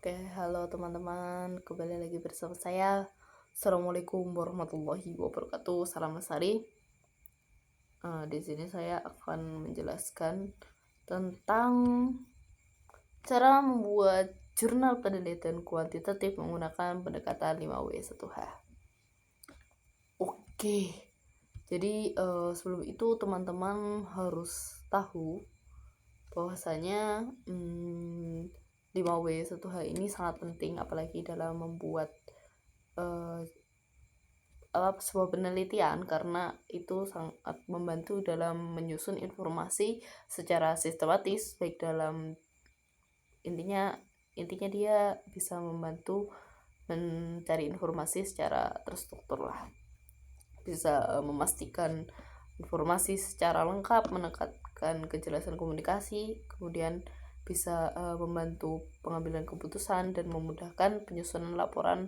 Oke, halo teman-teman, kembali lagi bersama saya. Assalamualaikum warahmatullahi wabarakatuh. Salam Lestari. Di sini saya akan menjelaskan tentang cara membuat jurnal penelitian kuantitatif menggunakan pendekatan 5W1H. Oke, jadi sebelum itu teman-teman harus tahu bahwasanya 5W1H ini sangat penting, apalagi dalam membuat sebuah penelitian, karena itu sangat membantu dalam menyusun informasi secara sistematis, baik dalam intinya dia bisa membantu mencari informasi secara terstruktur lah, bisa memastikan informasi secara lengkap, menekankan kejelasan komunikasi, kemudian bisa membantu pengambilan keputusan dan memudahkan penyusunan laporan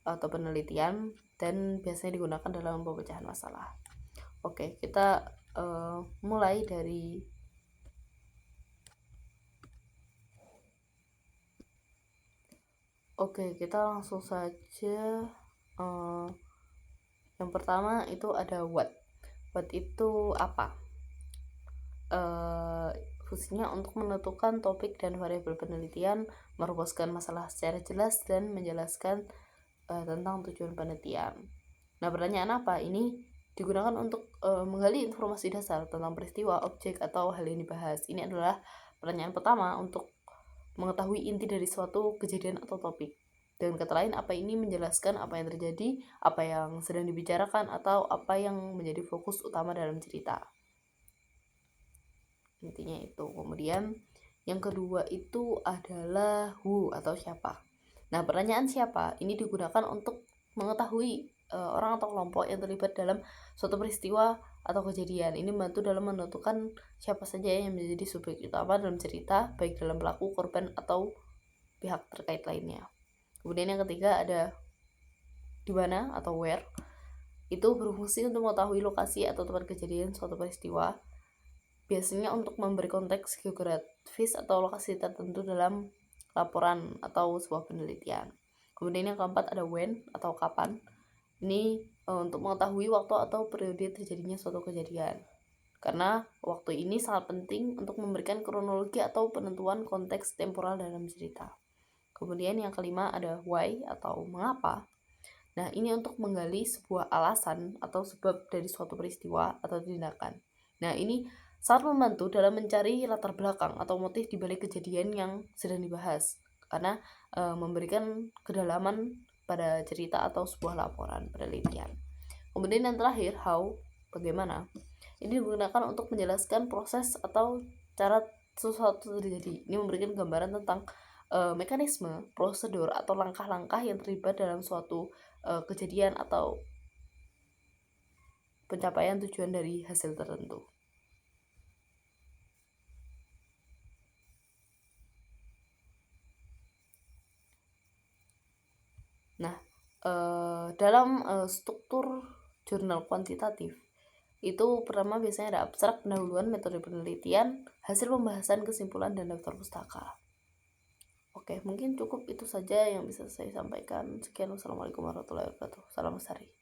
atau penelitian, dan biasanya digunakan dalam pemecahan masalah. Oke, kita mulai dari kita langsung saja. Yang pertama itu ada what. What itu apa? Fungsinya untuk menentukan topik dan variabel penelitian, merumuskan masalah secara jelas, dan menjelaskan tentang tujuan penelitian. Nah, pertanyaan apa? Ini digunakan untuk menggali informasi dasar tentang peristiwa, objek, atau hal yang dibahas. Ini adalah pertanyaan pertama untuk mengetahui inti dari suatu kejadian atau topik. Dengan kata lain, apa ini menjelaskan apa yang terjadi, apa yang sedang dibicarakan, atau apa yang menjadi fokus utama dalam cerita. Intinya itu. Kemudian yang kedua itu adalah who atau siapa. Nah, pertanyaan siapa ini digunakan untuk mengetahui orang atau kelompok yang terlibat dalam suatu peristiwa atau kejadian. Ini membantu dalam menentukan siapa saja yang menjadi subjek utama dalam cerita, baik dalam pelaku, korban, atau pihak terkait lainnya. Kemudian yang ketiga ada di mana atau where. Itu berfungsi untuk mengetahui lokasi atau tempat kejadian suatu peristiwa, biasanya untuk memberi konteks geografis atau lokasi tertentu dalam laporan atau sebuah penelitian. Kemudian yang keempat ada when atau kapan. Ini untuk mengetahui waktu atau periode terjadinya suatu kejadian, karena waktu ini sangat penting untuk memberikan kronologi atau penentuan konteks temporal dalam cerita. Kemudian yang kelima ada why atau mengapa. Nah, ini untuk menggali sebuah alasan atau sebab dari suatu peristiwa atau tindakan. Nah, ini sangat membantu dalam mencari latar belakang atau motif di balik kejadian yang sedang dibahas, karena memberikan kedalaman pada cerita atau sebuah laporan penelitian. Kemudian yang terakhir, how, bagaimana. Ini digunakan untuk menjelaskan proses atau cara sesuatu terjadi. Ini memberikan gambaran tentang mekanisme, prosedur, atau langkah-langkah yang terlibat dalam suatu kejadian atau pencapaian tujuan dari hasil tertentu. Nah, dalam struktur jurnal kuantitatif itu pertama biasanya ada abstrak, pendahuluan, metode penelitian, hasil pembahasan, kesimpulan, dan daftar pustaka. Oke, mungkin cukup itu saja yang bisa saya sampaikan. Sekian, wassalamualaikum warahmatullahi wabarakatuh. Salam Lestari.